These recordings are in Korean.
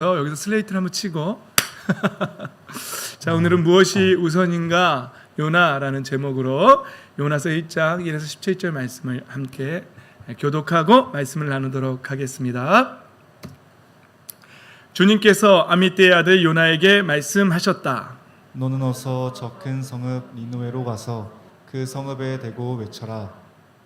여기서 슬레이트를 한번 치고 자, 오늘은 무엇이 우선인가 요나라는 제목으로 요나서 1장 1에서 17절 말씀을 함께 교독하고 말씀을 나누도록 하겠습니다. 주님께서 아미떼의 아들 요나에게 말씀하셨다. 너는 어서 저 큰 성읍 니느웨로 가서 그 성읍에 대고 외쳐라.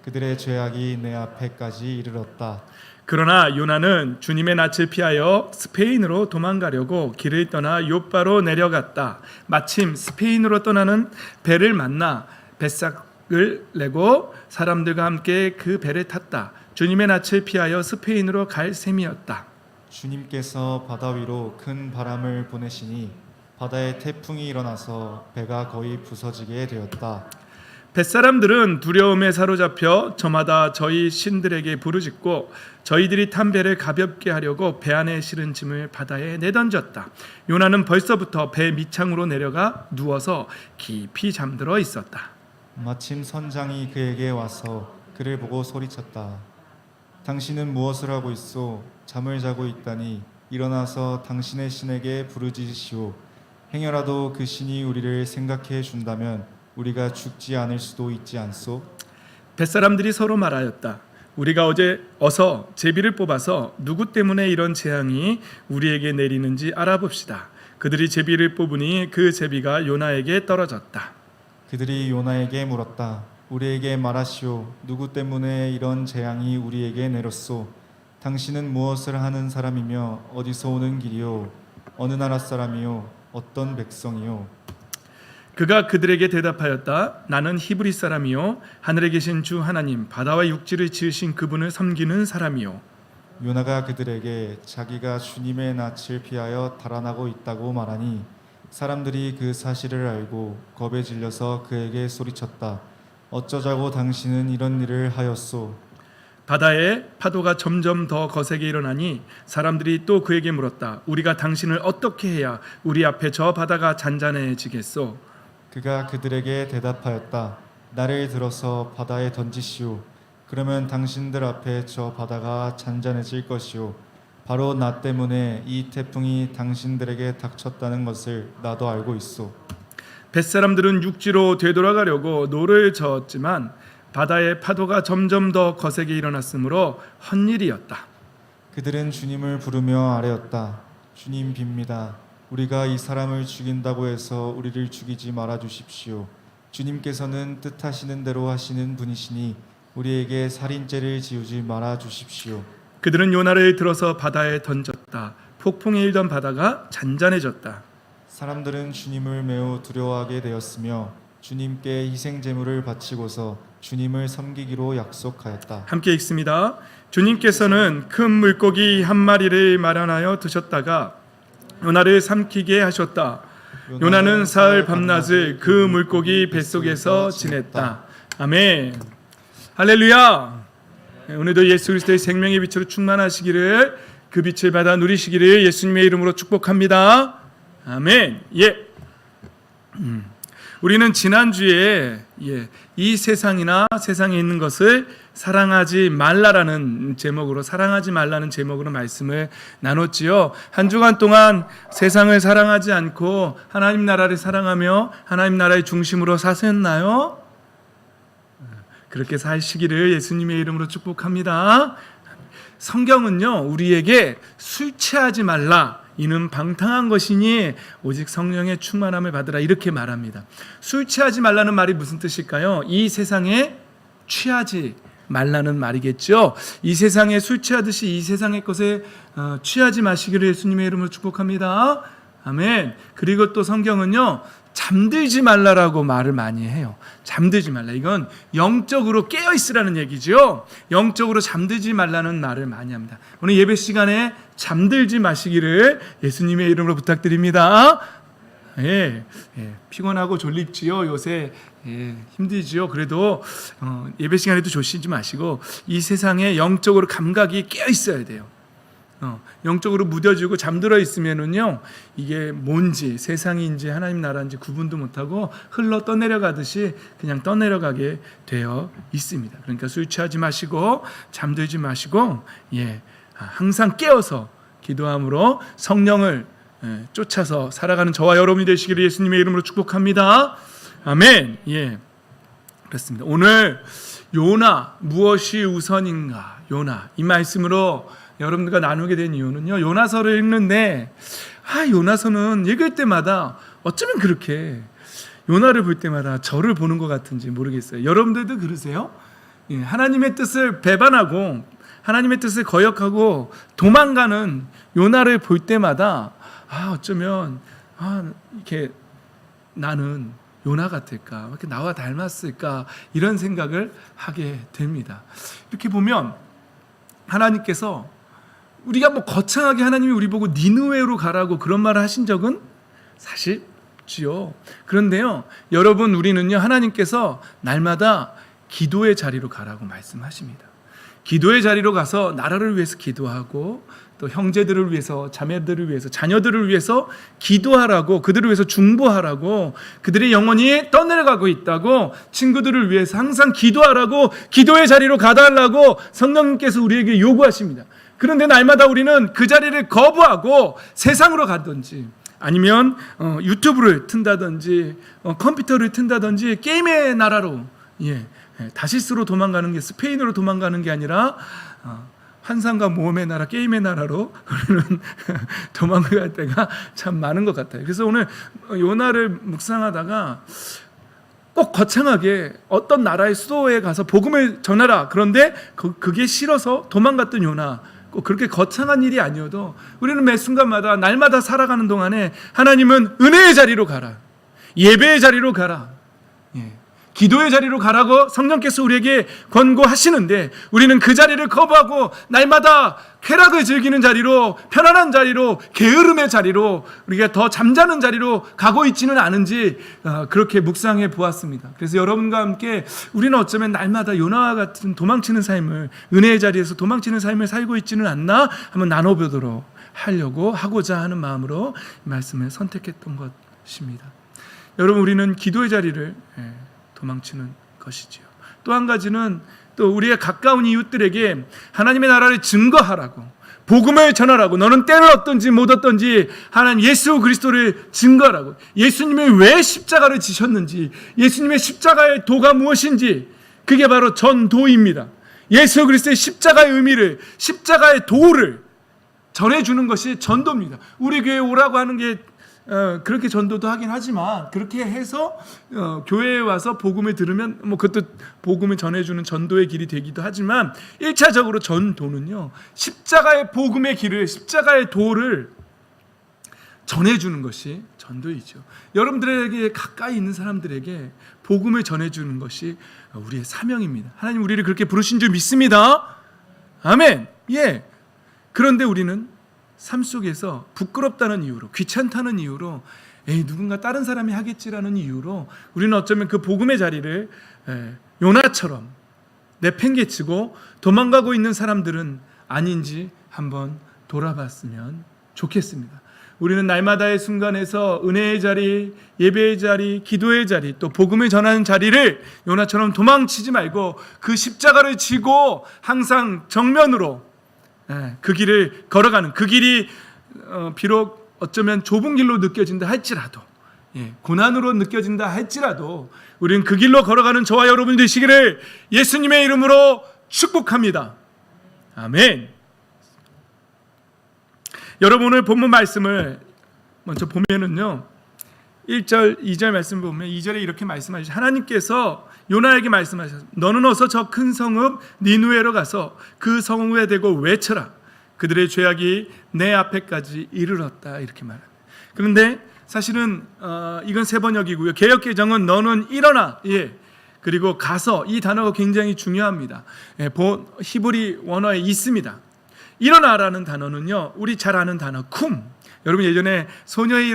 그들의 죄악이 내 앞에까지 이르렀다. 그러나 요나는 주님의 낯을 피하여 스페인으로 도망가려고 길을 떠나 요빠로 내려갔다. 마침 스페인으로 떠나는 배를 만나 뱃삭을 내고 사람들과 함께 그 배를 탔다. 주님의 낯을 피하여 스페인으로 갈 셈이었다. 주님께서 바다 위로 큰 바람을 보내시니 바다에 태풍이 일어나서 배가 거의 부서지게 되었다. 뱃사람들은 두려움에 사로잡혀 저마다 저희 신들에게 부르짖고 저희들이 탄 배를 가볍게 하려고 배 안에 실은 짐을 바다에 내던졌다. 요나는 벌써부터 배 밑창으로 내려가 누워서 깊이 잠들어 있었다. 마침 선장이 그에게 와서 그를 보고 소리쳤다. 당신은 무엇을 하고 있소? 잠을 자고 있다니 일어나서 당신의 신에게 부르짖으시오. 행여라도 그 신이 우리를 생각해 준다면 우리가 죽지 않을 수도 있지 않소? 뱃사람들이 서로 말하였다. 우리가 어서 제비를 뽑아서 누구 때문에 이런 재앙이 우리에게 내리는지 알아봅시다. 그들이 제비를 뽑으니 그 제비가 요나에게 떨어졌다. 그들이 요나에게 물었다. 우리에게 말하시오. 누구 때문에 이런 재앙이 우리에게 내렸소? 당신은 무엇을 하는 사람이며 어디서 오는 길이요? 어느 나라 사람이요? 어떤 백성이요? 그가 그들에게 대답하였다. 나는 히브리 사람이요 하늘에 계신 주 하나님 바다와 육지를 지으신 그분을 섬기는 사람이요. 요나가 그들에게 자기가 주님의 낯을 피하여 달아나고 있다고 말하니 사람들이 그 사실을 알고 겁에 질려서 그에게 소리쳤다. 어쩌자고 당신은 이런 일을 하였소? 바다에 파도가 점점 더 거세게 일어나니 사람들이 또 그에게 물었다. 우리가 당신을 어떻게 해야 우리 앞에 저 바다가 잔잔해지겠소? 그가 그들에게 대답하였다. 나를 들어서 바다에 던지시오. 그러면 당신들 앞에 저 바다가 잔잔해질 것이오. 바로 나 때문에 이 태풍이 당신들에게 닥쳤다는 것을 나도 알고 있소. 뱃사람들은 육지로 되돌아가려고 노를 저었지만 바다의 파도가 점점 더 거세게 일어났으므로 헛일이었다. 그들은 주님을 부르며 아뢰었다. 주님 빕니다. 우리가 이 사람을 죽인다고 해서 우리를 죽이지 말아 주십시오. 주님께서는 뜻하시는 대로 하시는 분이시니 우리에게 살인죄를 지우지 말아 주십시오. 그들은 요나를 들어서 바다에 던졌다. 폭풍에 일던 바다가 잔잔해졌다. 사람들은 주님을 매우 두려워하게 되었으며 주님께 희생 제물을 바치고서 주님을 섬기기로 약속하였다. 함께 읽습니다. 주님께서는 큰 물고기 한 마리를 마련하여 두셨다가 요나를 삼키게 하셨다. 요나는 사흘 밤낮을 그 물고기 뱃속에서 지냈다. 아멘. 할렐루야. 오늘도 예수 그리스도의 생명의 빛으로 충만하시기를, 그 빛을 받아 누리시기를 예수님의 이름으로 축복합니다. 아멘. 예. 우리는 지난주에 이 세상이나 세상에 있는 것을 사랑하지 말라는 제목으로 말씀을 나눴지요. 한 주간 동안 세상을 사랑하지 않고 하나님 나라를 사랑하며 하나님 나라의 중심으로 사셨나요? 그렇게 사시기를 예수님의 이름으로 축복합니다. 성경은요, 우리에게 술 취하지 말라, 이는 방탕한 것이니 오직 성령의 충만함을 받으라, 이렇게 말합니다. 술 취하지 말라는 말이 무슨 뜻일까요? 이 세상에 취하지 말라는 말이겠죠. 이 세상에 술 취하듯이 이 세상의 것에 취하지 마시기를 예수님의 이름으로 축복합니다. 아멘. 그리고 또 성경은요, 잠들지 말라라고 말을 많이 해요. 잠들지 말라. 이건 영적으로 깨어 있으라는 얘기죠. 영적으로 잠들지 말라는 말을 많이 합니다. 오늘 예배 시간에 잠들지 마시기를 예수님의 이름으로 부탁드립니다. 피곤하고 졸립지요. 요새 힘들지요. 그래도 예배 시간에도 조시지 마시고 이 세상에 영적으로 감각이 깨어 있어야 돼요. 영적으로 무뎌지고 잠들어 있으면은요, 이게 뭔지 세상인지 하나님 나라인지 구분도 못하고 흘러 떠내려가듯이 그냥 떠내려가게 되어 있습니다. 그러니까 술 취하지 마시고 잠들지 마시고 항상 깨어서 기도함으로 성령을 쫓아서 살아가는 저와 여러분이 되시기를 예수님의 이름으로 축복합니다. 아멘. 예, 그렇습니다. 오늘 요나 무엇이 우선인가? 요나 이 말씀으로 여러분들과 나누게 된 이유는요, 요나서를 읽는데 요나서는 읽을 때마다 어쩌면 그렇게 요나를 볼 때마다 저를 보는 것 같은지 모르겠어요. 여러분들도 그러세요? 예, 하나님의 뜻을 배반하고 하나님의 뜻을 거역하고 도망가는 요나를 볼 때마다 어쩌면 이렇게 나는 요나 같을까? 왜 이렇게 나와 닮았을까? 이런 생각을 하게 됩니다. 이렇게 보면 하나님께서 우리가 거창하게 하나님이 우리 보고 니느웨로 가라고 그런 말을 하신 적은 사실 없지요. 그런데요, 여러분, 우리는요, 하나님께서 날마다 기도의 자리로 가라고 말씀하십니다. 기도의 자리로 가서 나라를 위해서 기도하고 또 형제들을 위해서, 자매들을 위해서, 자녀들을 위해서 기도하라고, 그들을 위해서 중보하라고, 그들이 영원히 떠내려가고 있다고, 친구들을 위해서 항상 기도하라고, 기도의 자리로 가달라고 성령님께서 우리에게 요구하십니다. 그런데 날마다 우리는 그 자리를 거부하고 세상으로 가든지 아니면 유튜브를 튼다든지 컴퓨터를 튼다든지 게임의 나라로, 다시스로 도망가는 게, 스페인으로 도망가는 게 아니라 환상과 모험의 나라, 게임의 나라로 우리는 도망갈 때가 참 많은 것 같아요. 그래서 오늘 요나를 묵상하다가 꼭 거창하게 어떤 나라의 수도에 가서 복음을 전하라, 그런데 그게 싫어서 도망갔던 요나, 꼭 그렇게 거창한 일이 아니어도 우리는 매 순간마다 날마다 살아가는 동안에 하나님은 은혜의 자리로 가라, 예배의 자리로 가라, 기도의 자리로 가라고 성령께서 우리에게 권고하시는데 우리는 그 자리를 거부하고 날마다 쾌락을 즐기는 자리로, 편안한 자리로, 게으름의 자리로, 우리가 더 잠자는 자리로 가고 있지는 않은지 그렇게 묵상해 보았습니다. 그래서 여러분과 함께 우리는 어쩌면 날마다 요나와 같은 도망치는 삶을, 은혜의 자리에서 도망치는 삶을 살고 있지는 않나 한번 나눠보도록 하고자 하는 마음으로 말씀을 선택했던 것입니다. 여러분, 우리는 기도의 자리를 도망치는 것이지요. 또 한 가지는 또 우리의 가까운 이웃들에게 하나님의 나라를 증거하라고, 복음을 전하라고, 너는 때를 얻든지 못 얻든지 하나님 예수 그리스도를 증거하라고, 예수님이 왜 십자가를 지셨는지, 예수님의 십자가의 도가 무엇인지, 그게 바로 전도입니다. 예수 그리스도의 십자가의 의미를, 십자가의 도를 전해주는 것이 전도입니다. 우리 교회에 오라고 하는 게 그렇게 전도도 하긴 하지만, 그렇게 해서 교회에 와서 복음을 들으면 그것도 복음을 전해주는 전도의 길이 되기도 하지만, 1차적으로 전도는요, 십자가의 복음의 길을, 십자가의 도를 전해주는 것이 전도이죠. 여러분들에게 가까이 있는 사람들에게 복음을 전해주는 것이 우리의 사명입니다. 하나님 우리를 그렇게 부르신 줄 믿습니다. 아멘. 예. 그런데 우리는 삶 속에서 부끄럽다는 이유로, 귀찮다는 이유로, 누군가 다른 사람이 하겠지라는 이유로 우리는 어쩌면 그 복음의 자리를 요나처럼 내팽개치고 도망가고 있는 사람들은 아닌지 한번 돌아봤으면 좋겠습니다. 우리는 날마다의 순간에서 은혜의 자리, 예배의 자리, 기도의 자리, 또 복음을 전하는 자리를 요나처럼 도망치지 말고 그 십자가를 지고 항상 정면으로 그 길을 걸어가는, 그 길이 비록 어쩌면 좁은 길로 느껴진다 할지라도, 고난으로 느껴진다 할지라도 우리는 그 길로 걸어가는 저와 여러분 되시기를 예수님의 이름으로 축복합니다. 아멘. 여러분, 오늘 본문 말씀을 먼저 보면은요, 1절, 2절 말씀을 보면 2절에 이렇게 말씀하시죠. 하나님께서 요나에게 말씀하셨습니다. 너는 어서 저 큰 성읍 니느웨로 가서 그 성읍에 대고 외쳐라. 그들의 죄악이 내 앞에까지 이르렀다. 이렇게 말합니다. 그런데 사실은 이건 세 번역이고요. 개역개정은 너는 일어나. 그리고 가서, 이 단어가 굉장히 중요합니다. 히브리 원어에 있습니다. 일어나라는 단어는요, 우리 잘 아는 단어 쿰. 여러분, 예전에 소녀의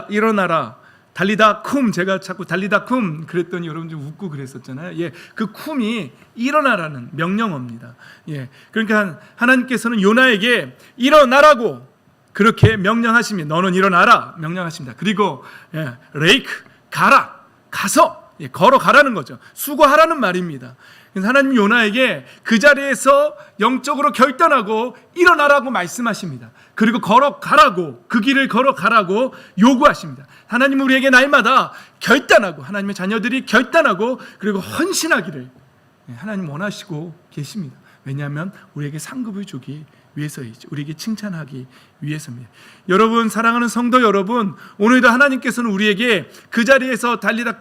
일어나라, 달리다 쿰, 제가 자꾸 달리다 쿰 그랬더니 여러분 좀 웃고 그랬었잖아요. 그 쿰이 일어나라는 명령어입니다. 그러니까 하나님께서는 요나에게 일어나라고 그렇게 명령하십니다. 너는 일어나라 명령하십니다. 그리고 레이크, 가라, 가서 걸어가라는 거죠. 수고하라는 말입니다. 그래서 하나님 요나에게 그 자리에서 영적으로 결단하고 일어나라고 말씀하십니다. 그리고 걸어가라고, 그 길을 걸어가라고 요구하십니다. 하나님은 우리에게 날마다 결단하고, 하나님의 자녀들이 결단하고 그리고 헌신하기를 하나님 원하시고 계십니다. 왜냐하면 우리에게 상급을 주기 위해서이죠. 우리에게 칭찬하기 위해서입니다. 여러분, 사랑하는 성도 여러분, 오늘도 하나님께서는 우리에게 그 자리에서 달리다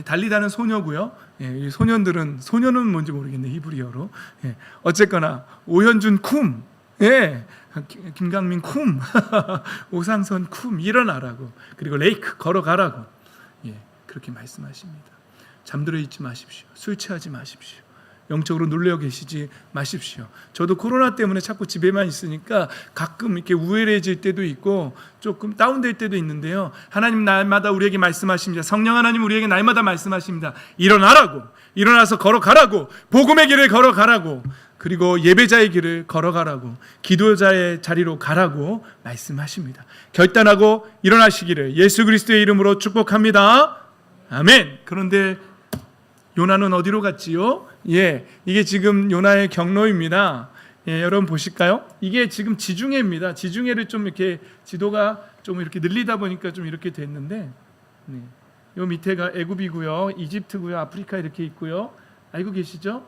달리다는 소녀고요. 이 소년은 뭔지 모르겠네, 히브리어로. 어쨌거나 오현준 쿰, 김강민 쿰, 오상선 쿰, 일어나라고, 그리고 레이크 걸어가라고, 그렇게 말씀하십니다. 잠들어 있지 마십시오. 술 취하지 마십시오. 영적으로 눌려 계시지 마십시오. 저도 코로나 때문에 자꾸 집에만 있으니까 가끔 이렇게 우울해질 때도 있고 조금 다운될 때도 있는데요. 하나님 날마다 우리에게 말씀하십니다. 성령 하나님 우리에게 날마다 말씀하십니다. 일어나라고, 일어나서 걸어가라고, 복음의 길을 걸어가라고, 그리고 예배자의 길을 걸어가라고, 기도자의 자리로 가라고 말씀하십니다. 결단하고 일어나시기를 예수 그리스도의 이름으로 축복합니다. 아멘. 그런데 요나는 어디로 갔지요? 이게 지금 요나의 경로입니다. 여러분 보실까요? 이게 지금 지중해입니다. 지중해를 좀 이렇게 지도가 좀 이렇게 늘리다 보니까 좀 이렇게 됐는데, 요 밑에가 애굽이고요, 이집트고요, 아프리카 이렇게 있고요. 알고 계시죠?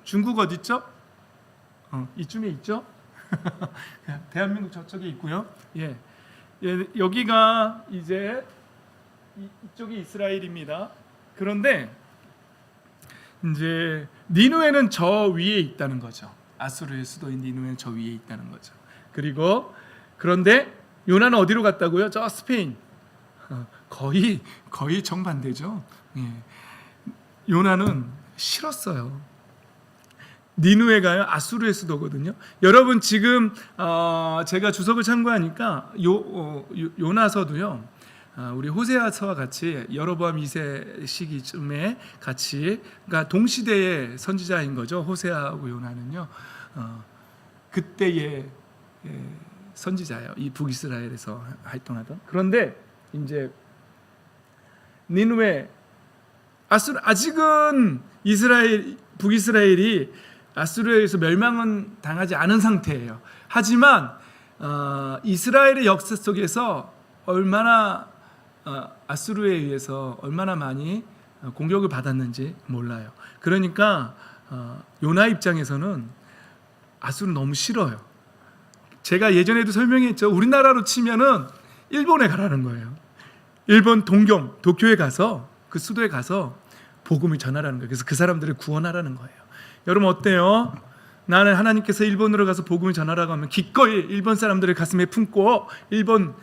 중국 어디 있죠? 이쯤에 있죠? 대한민국 저쪽에 있고요. 여기가 이제 이쪽이 이스라엘입니다. 그런데 이제 니누에는 저 위에 있다는 거죠. 아수르의 수도인 니누에는 저 위에 있다는 거죠. 그런데 요나는 어디로 갔다고요? 저 스페인. 거의 정반대죠. 요나는 싫었어요. 니누에가요 아수르의 수도거든요. 여러분 지금 제가 주석을 참고하니까 요나서도요. 우리 호세아서와 같이 여로보암 2세 시기쯤에 같이, 그러니까 동시대의 선지자인 거죠. 호세아하고 요나는요. 그때의 선지자예요. 이 북이스라엘에서 활동하던. 그런데 이제 니누에 아직은 북이스라엘이 아수르에서 멸망은 당하지 않은 상태예요. 하지만 이스라엘의 역사 속에서 얼마나 아수르에 의해서 얼마나 많이 공격을 받았는지 몰라요. 그러니까 요나 입장에서는 아수르 너무 싫어요. 제가 예전에도 설명했죠. 우리나라로 치면은 일본에 가라는 거예요. 일본 도쿄에 가서, 그 수도에 가서 복음을 전하라는 거예요. 그래서 그 사람들을 구원하라는 거예요. 여러분 어때요? 나는 하나님께서 일본으로 가서 복음을 전하라고 하면 기꺼이 일본 사람들을 가슴에 품고, 일본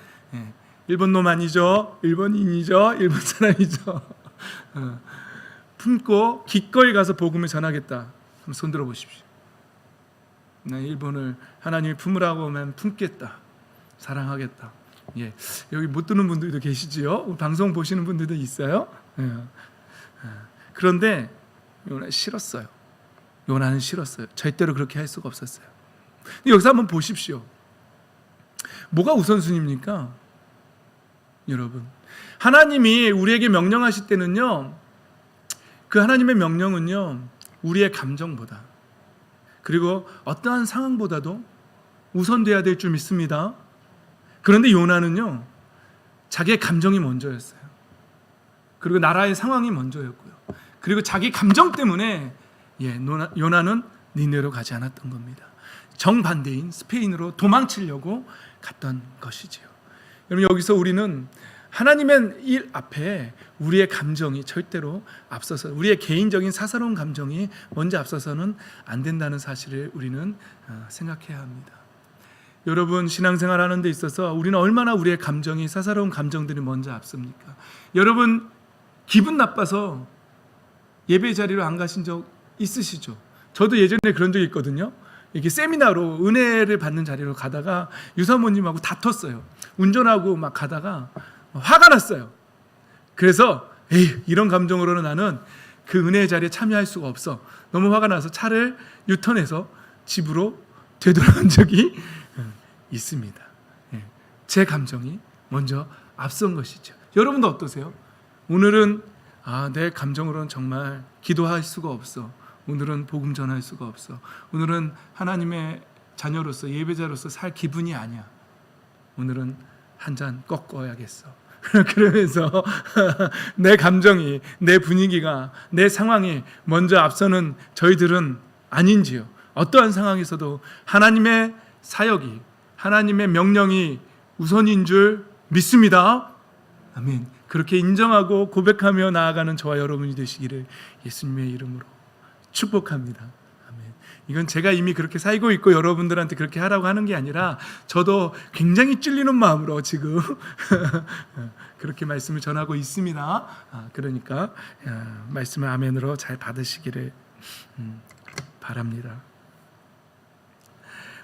놈 아니죠? 일본인이죠? 일본 사람이죠? 품고 기꺼이 가서 복음을 전하겠다. 한번 손 들어 보십시오. 나 일본을 하나님이 품으라고 하면 품겠다. 사랑하겠다. 여기 못 듣는 분들도 계시지요? 방송 보시는 분들도 있어요? 그런데 요나 싫었어요. 요나는 싫었어요. 절대로 그렇게 할 수가 없었어요. 여기서 한번 보십시오. 뭐가 우선순위입니까? 여러분, 하나님이 우리에게 명령하실 때는요, 그 하나님의 명령은요, 우리의 감정보다, 그리고 어떠한 상황보다도 우선돼야 될 줄 믿습니다. 그런데 요나는요, 자기의 감정이 먼저였어요. 그리고 나라의 상황이 먼저였고요. 그리고 자기 감정 때문에 요나는 니네로 가지 않았던 겁니다. 정반대인 스페인으로 도망치려고 갔던 것이지요. 여러분, 여기서 우리는 하나님의 일 앞에 우리의 감정이 절대로 앞서서, 우리의 개인적인 사사로운 감정이 먼저 앞서서는 안 된다는 사실을 우리는 생각해야 합니다. 여러분, 신앙생활 하는 데 있어서 우리는 얼마나 우리의 감정이, 사사로운 감정들이 먼저 앞섭니까? 여러분, 기분 나빠서 예배 자리로 안 가신 적 있으시죠? 저도 예전에 그런 적이 있거든요. 이렇게 세미나로 은혜를 받는 자리로 가다가 유사모님하고 다퉜어요. 운전하고 막 가다가 화가 났어요. 그래서 이런 감정으로는 나는 그 은혜의 자리에 참여할 수가 없어. 너무 화가 나서 차를 유턴해서 집으로 되돌아간 적이 있습니다. 제 감정이 먼저 앞선 것이죠. 여러분도 어떠세요? 오늘은 내 감정으로는 정말 기도할 수가 없어. 오늘은 복음 전할 수가 없어. 오늘은 하나님의 자녀로서 예배자로서 살 기분이 아니야. 오늘은 한 잔 꺾어야겠어. 그러면서 내 감정이, 내 분위기가, 내 상황이 먼저 앞서는 저희들은 아닌지요. 어떠한 상황에서도 하나님의 사역이, 하나님의 명령이 우선인 줄 믿습니다. 아멘. 그렇게 인정하고 고백하며 나아가는 저와 여러분이 되시기를 예수님의 이름으로 축복합니다. 아멘. 이건 제가 이미 그렇게 살고 있고 여러분들한테 그렇게 하라고 하는 게 아니라 저도 굉장히 찔리는 마음으로 지금 그렇게 말씀을 전하고 있습니다. 그러니까 말씀을 아멘으로 잘 받으시기를 바랍니다.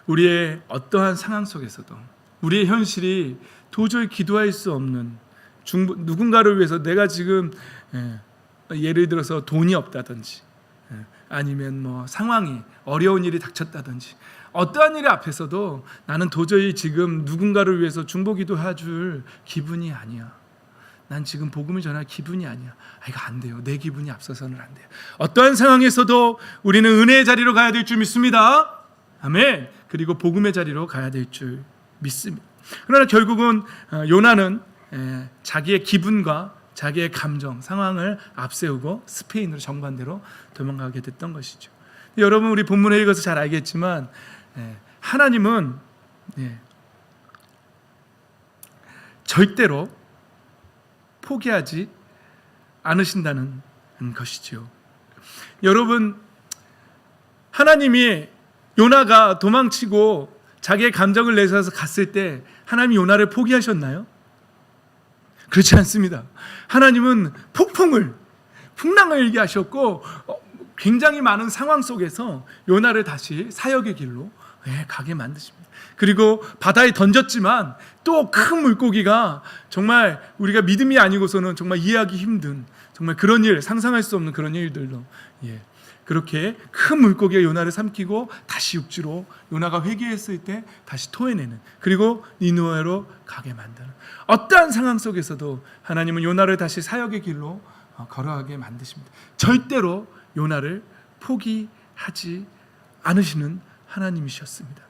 우리의 어떠한 상황 속에서도 우리의 현실이 도저히 기도할 수 없는 누군가를 위해서 내가 지금 예를 들어서 돈이 없다든지 아니면 뭐 상황이 어려운 일이 닥쳤다든지 어떠한 일 앞에서도 나는 도저히 지금 누군가를 위해서 중보기도 해줄 기분이 아니야. 난 지금 복음을 전할 기분이 아니야. 이거 안 돼요. 내 기분이 앞서서는 안 돼요. 어떠한 상황에서도 우리는 은혜의 자리로 가야 될 줄 믿습니다. 아멘. 그리고 복음의 자리로 가야 될 줄 믿습니다. 그러나 결국은 요나는 자기의 기분과 자기의 감정, 상황을 앞세우고 스페인으로 정반대로 도망가게 됐던 것이죠. 여러분 우리 본문을 읽어서 잘 알겠지만 하나님은 절대로 포기하지 않으신다는 것이죠. 여러분 하나님이 요나가 도망치고 자기의 감정을 내세워서 갔을 때 하나님이 요나를 포기하셨나요? 그렇지 않습니다. 하나님은 풍랑을 일게 하셨고 굉장히 많은 상황 속에서 요나를 다시 사역의 길로 가게 만드십니다. 그리고 바다에 던졌지만 또 큰 물고기가 정말 우리가 믿음이 아니고서는 정말 이해하기 힘든 정말 그런 일, 상상할 수 없는 그런 일들로 그렇게 큰 물고기가 요나를 삼키고 다시 육지로 요나가 회개했을 때 다시 토해내는, 그리고 니느웨로 가게 만드는 어떠한 상황 속에서도 하나님은 요나를 다시 사역의 길로 걸어가게 만드십니다. 절대로 요나를 포기하지 않으시는 하나님이셨습니다.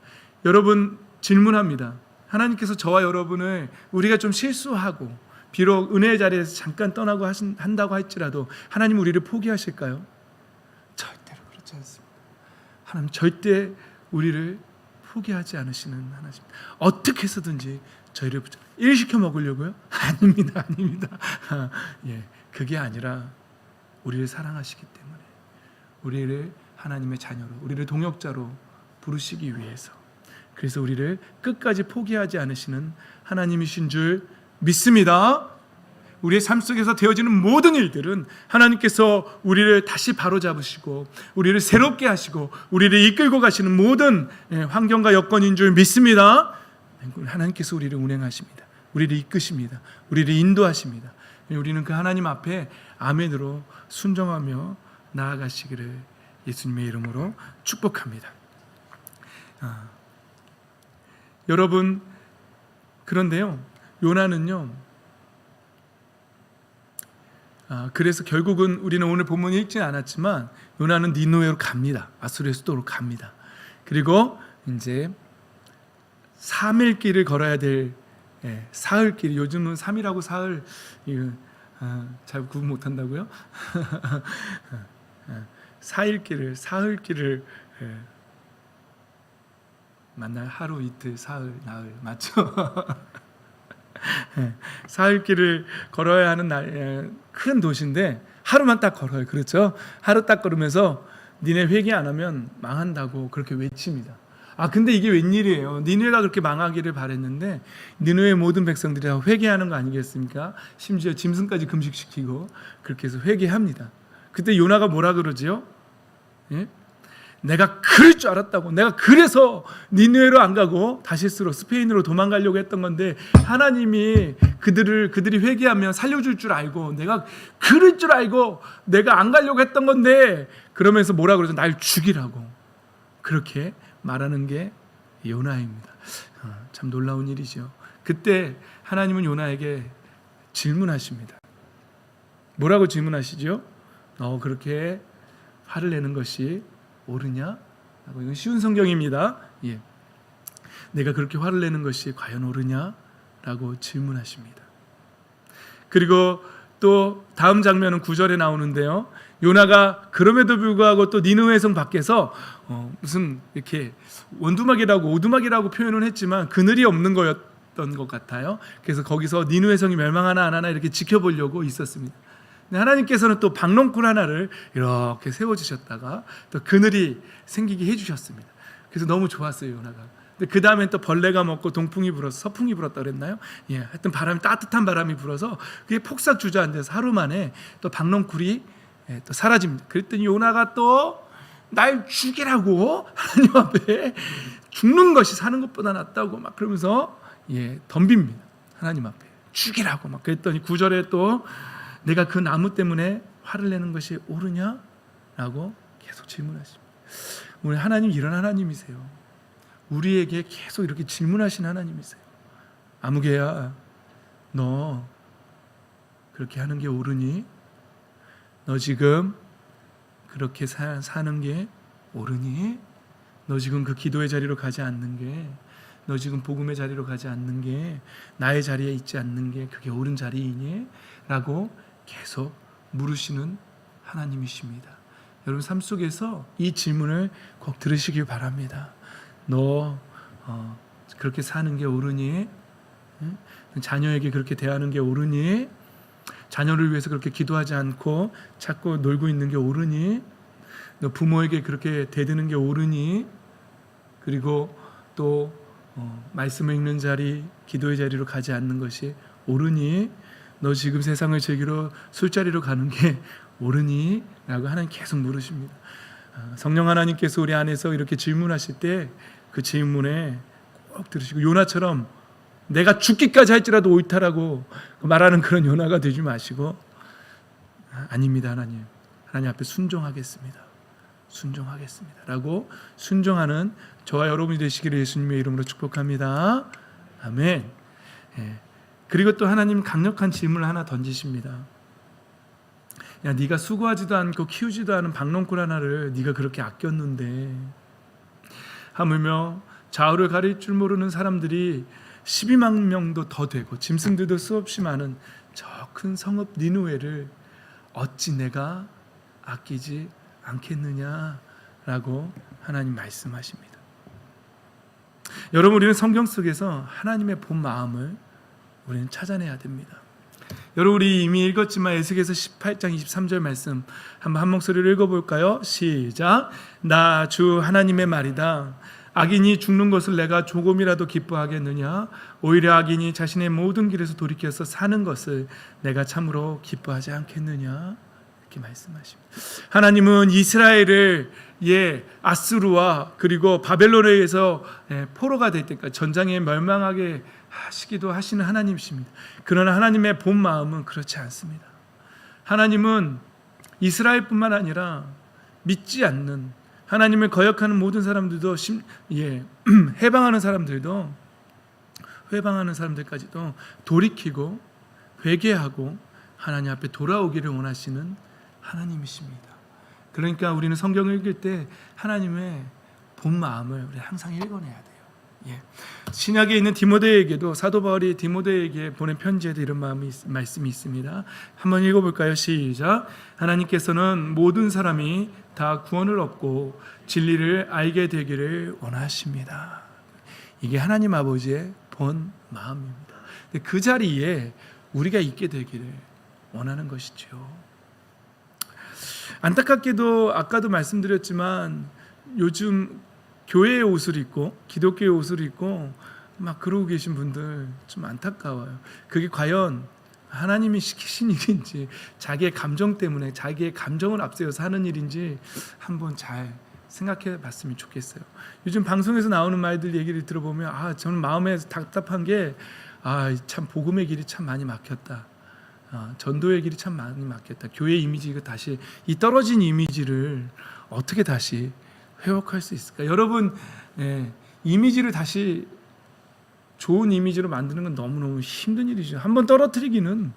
여러분 질문합니다. 하나님께서 저와 여러분을 우리가 좀 실수하고 비록 은혜의 자리에서 잠깐 떠나고 한다고 할지라도 하나님 우리를 포기하실까요? 절대로 그렇지 않습니다. 하나님 절대 우리를 포기하지 않으시는 하나님. 어떻게 해서든지 저희를 일시켜 먹으려고요? 아닙니다. 그게 아니라 우리를 사랑하시기 때문에 우리를 하나님의 자녀로, 우리를 동역자로 부르시기 위해서, 그래서 우리를 끝까지 포기하지 않으시는 하나님이신 줄 믿습니다. 우리의 삶 속에서 되어지는 모든 일들은 하나님께서 우리를 다시 바로잡으시고 우리를 새롭게 하시고 우리를 이끌고 가시는 모든 환경과 여건인 줄 믿습니다. 하나님께서 우리를 운행하십니다. 우리를 이끄십니다. 우리를 인도하십니다. 우리는 그 하나님 앞에 아멘으로 순종하며 나아가시기를 예수님의 이름으로 축복합니다. 여러분, 그런데요, 요나는요, 그래서 결국은 우리는 오늘 본문 읽지 않았지만 요나는 니느웨로 갑니다. 아수르의 수도로 갑니다. 그리고 이제 3일 길을 걸어야 될 사흘 길, 요즘은 3일하고 사흘 잘 구분 못한다고요? 4일 길을, 사흘 길을 만날 하루, 이틀, 사흘, 나흘 맞죠? 사흘 길을 걸어야 하는 큰 도시인데 하루만 딱 걸어요. 그렇죠? 하루 딱 걸으면서 니네 회개 안 하면 망한다고 그렇게 외칩니다. 근데 이게 웬일이에요? 니느웨가 그렇게 망하기를 바랬는데 니느웨의 모든 백성들이 다 회개하는 거 아니겠습니까? 심지어 짐승까지 금식시키고 그렇게 해서 회개합니다. 그때 요나가 뭐라 그러지요? 내가 그럴 줄 알았다고. 내가 그래서 니느웨로 안 가고 다시스로, 스페인으로 도망가려고 했던 건데 하나님이 그들이 회개하면 살려줄 줄 알고 내가 그럴 줄 알고 내가 안 가려고 했던 건데, 그러면서 뭐라 그러죠? 날 죽이라고 그렇게 말하는 게 요나입니다. 참 놀라운 일이죠. 그때 하나님은 요나에게 질문하십니다. 뭐라고 질문하시죠? 너 그렇게 화를 내는 것이 옳으냐? 라고. 이건 쉬운 성경입니다. 예. 내가 그렇게 화를 내는 것이 과연 옳으냐? 라고 질문하십니다. 그리고 또 다음 장면은 9절에 나오는데요. 요나가 그럼에도 불구하고 또 니느웨 성 밖에서 무슨 이렇게 원두막이라고 오두막이라고 표현을 했지만 그늘이 없는 거였던 것 같아요. 그래서 거기서 니느웨 성이 멸망하나 안 하나 이렇게 지켜보려고 있었습니다. 근데 하나님께서는 또 박농쿨 하나를 이렇게 세워주셨다가 또 그늘이 생기게 해주셨습니다. 그래서 너무 좋았어요, 요나가. 근데 그 다음엔 또 벌레가 먹고 동풍이 불어서 서풍이 불었다 그랬나요? 예, 하여튼 바람이 따뜻한 바람이 불어서 그게 폭삭 주저앉아서 하루 만에 또 박농쿨이 또 사라집니다. 그랬더니 요나가 또 날 죽이라고 하나님 앞에 죽는 것이 사는 것보다 낫다고 막 그러면서 덤빕니다. 하나님 앞에 죽이라고 막 그랬더니 9절에 또 내가 그 나무 때문에 화를 내는 것이 옳으냐? 라고 계속 질문하십니다. 우리 하나님 이런 하나님이세요. 우리에게 계속 이렇게 질문하신 하나님이세요. 아무개야, 너 그렇게 하는 게 옳으니? 너 지금 그렇게 사는 게 옳으니? 너 지금 그 기도의 자리로 가지 않는 게, 너 지금 복음의 자리로 가지 않는 게, 나의 자리에 있지 않는 게 그게 옳은 자리이니? 라고 계속 물으시는 하나님이십니다. 여러분 삶 속에서 이 질문을 꼭 들으시길 바랍니다. 너 그렇게 사는 게 옳으니? 자녀에게 그렇게 대하는 게 옳으니? 자녀를 위해서 그렇게 기도하지 않고 자꾸 놀고 있는 게 옳으니? 너 부모에게 그렇게 대드는 게 옳으니? 그리고 또 말씀을 읽는 자리, 기도의 자리로 가지 않는 것이 옳으니? 너 지금 세상을 즐기러 술자리로 가는 게 옳으니? 라고 하나님 계속 물으십니다. 성령 하나님께서 우리 안에서 이렇게 질문하실 때 그 질문에 꼭 들으시고, 요나처럼 내가 죽기까지 할지라도 옳다라고 말하는 그런 요나가 되지 마시고, 아닙니다 하나님, 하나님 앞에 순종하겠습니다 라고 순종하는 저와 여러분이 되시기를 예수님의 이름으로 축복합니다. 아멘. 그리고 또 하나님 강력한 질문을 하나 던지십니다. 야, 네가 수고하지도 않고 키우지도 않은 박농쿨 하나를 네가 그렇게 아꼈는데, 하물며 좌우를 가릴 줄 모르는 사람들이 12만 명도 더 되고 짐승들도 수없이 많은 저 큰 성읍 니느웨를 어찌 내가 아끼지 않겠느냐라고 하나님 말씀하십니다. 여러분, 우리는 성경 속에서 하나님의 본 마음을 우리는 찾아내야 됩니다. 여러분, 우리 이미 읽었지만 에스겔서 18장 23절 말씀 한번 한 목소리로 읽어볼까요? 시작. 나 주 하나님의 말이다. 악인이 죽는 것을 내가 조금이라도 기뻐하겠느냐? 오히려 악인이 자신의 모든 길에서 돌이켜서 사는 것을 내가 참으로 기뻐하지 않겠느냐? 이렇게 말씀하십니다. 하나님은 이스라엘을 아수르와 그리고 바벨론에 의해서 포로가 될 때까지 전장에 멸망하게 하시기도 하시는 하나님이십니다. 그러나 하나님의 본 마음은 그렇지 않습니다. 하나님은 이스라엘뿐만 아니라 믿지 않는, 하나님을 거역하는 모든 사람들도 해방하는 사람들까지도 돌이키고 회개하고 하나님 앞에 돌아오기를 원하시는 하나님이십니다. 그러니까 우리는 성경을 읽을 때 하나님의 본 마음을 우리 항상 읽어내야 돼요. 신약에 있는 디모데에게도 사도 바울이 디모데에게 보낸 편지에도 이런 말씀이 있습니다. 한번 읽어볼까요? 시작. 하나님께서는 모든 사람이 다 구원을 얻고 진리를 알게 되기를 원하십니다. 이게 하나님 아버지의 본 마음입니다. 그 자리에 우리가 있게 되기를 원하는 것이죠. 안타깝게도 아까도 말씀드렸지만 요즘 교회의 옷을 입고 기독교의 옷을 입고 막 그러고 계신 분들 좀 안타까워요. 그게 과연 하나님이 시키신 일인지, 자기의 감정 때문에 자기의 감정을 앞세워서 하는 일인지 한번 잘 생각해 봤으면 좋겠어요. 요즘 방송에서 나오는 말들 얘기를 들어보면 저는 마음에 답답한 게 참 복음의 길이 참 많이 막혔다. 전도의 길이 참 많이 막혔다. 교회 이미지가 다시 이 떨어진 이미지를 어떻게 다시 회복할 수 있을까? 여러분, 이미지를 다시 좋은 이미지로 만드는 건 너무너무 힘든 일이죠. 한번 떨어뜨리기는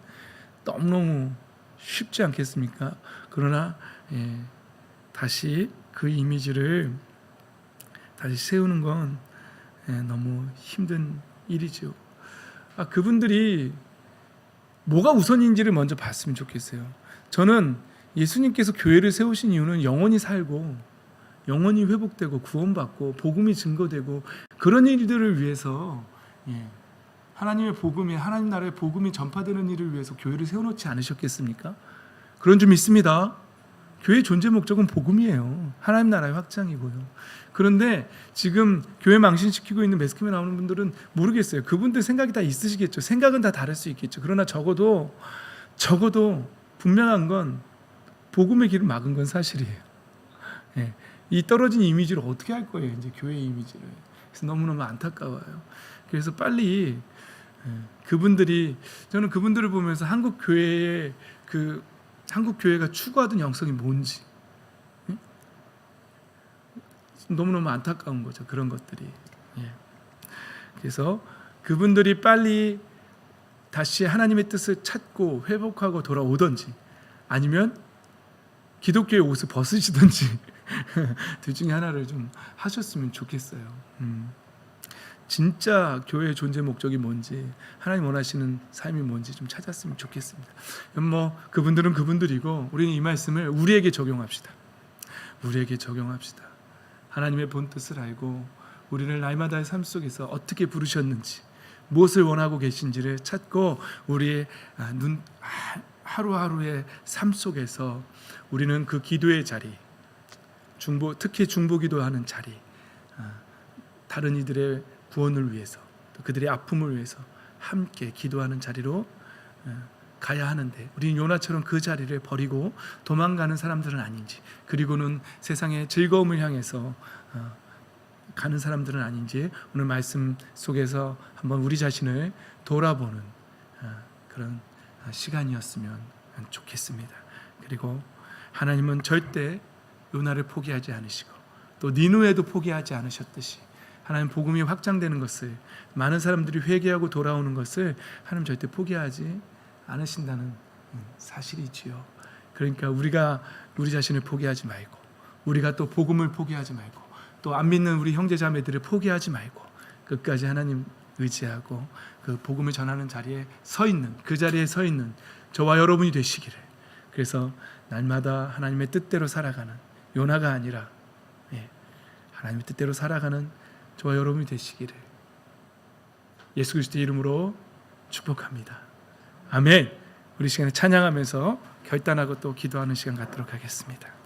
너무너무 쉽지 않겠습니까? 그러나 다시 그 이미지를 다시 세우는 건 너무 힘든 일이죠. 그분들이 뭐가 우선인지를 먼저 봤으면 좋겠어요. 저는 예수님께서 교회를 세우신 이유는 영원히 살고 영원히 회복되고 구원받고 복음이 증거되고 그런 일들을 위해서, 하나님의 복음이, 하나님 나라의 복음이 전파되는 일을 위해서 교회를 세워놓지 않으셨겠습니까? 그런 줄 믿습니다. 교회의 존재 목적은 복음이에요. 하나님 나라의 확장이고요. 그런데 지금 교회 망신시키고 있는 매스컴에 나오는 분들은 모르겠어요. 그분들 생각이 다 있으시겠죠. 생각은 다 다를 수 있겠죠. 그러나 적어도 분명한 건 복음의 길을 막은 건 사실이에요. 이 떨어진 이미지를 어떻게 할 거예요? 이제 교회 이미지를. 그래서 너무너무 안타까워요. 그래서 빨리 저는 그분들을 보면서 한국 교회가 추구하던 영성이 뭔지 너무너무 안타까운 거죠. 그런 것들이. 그래서 그분들이 빨리 다시 하나님의 뜻을 찾고 회복하고 돌아오든지 아니면 기독교의 옷을 벗으시든지 둘 중에 하나를 좀 하셨으면 좋겠어요. 진짜 교회의 존재 목적이 뭔지, 하나님 원하시는 삶이 뭔지 좀 찾았으면 좋겠습니다. 그분들은 그분들이고 우리는 이 말씀을 우리에게 적용합시다. 우리에게 적용합시다. 하나님의 본 뜻을 알고 우리를 날마다의 삶 속에서 어떻게 부르셨는지, 무엇을 원하고 계신지를 찾고 우리의 하루하루의 삶 속에서 우리는 그 기도의 자리, 특히 중보기도하는 자리, 다른 이들의 구원을 위해서, 또 그들의 아픔을 위해서 함께 기도하는 자리로 가야 하는데, 우리는 요나처럼 그 자리를 버리고 도망가는 사람들은 아닌지, 그리고는 세상의 즐거움을 향해서 가는 사람들은 아닌지 오늘 말씀 속에서 한번 우리 자신을 돌아보는 그런 시간이었으면 좋겠습니다. 그리고 하나님은 절대 요나를 포기하지 않으시고 또 니누에도 포기하지 않으셨듯이 하나님 복음이 확장되는 것을, 많은 사람들이 회개하고 돌아오는 것을 하나님 절대 포기하지 않으신다는 사실이지요. 그러니까 우리가 우리 자신을 포기하지 말고, 우리가 또 복음을 포기하지 말고, 또 안 믿는 우리 형제 자매들을 포기하지 말고 끝까지 하나님 의지하고 그 복음을 전하는 자리에 서 있는, 그 자리에 서 있는 저와 여러분이 되시기를. 그래서 날마다 하나님의 뜻대로 살아가는 요나가 아니라 하나님의 뜻대로 살아가는 저와 여러분이 되시기를 예수 그리스도의 이름으로 축복합니다. 아멘. 우리 시간에 찬양하면서 결단하고 또 기도하는 시간 갖도록 하겠습니다.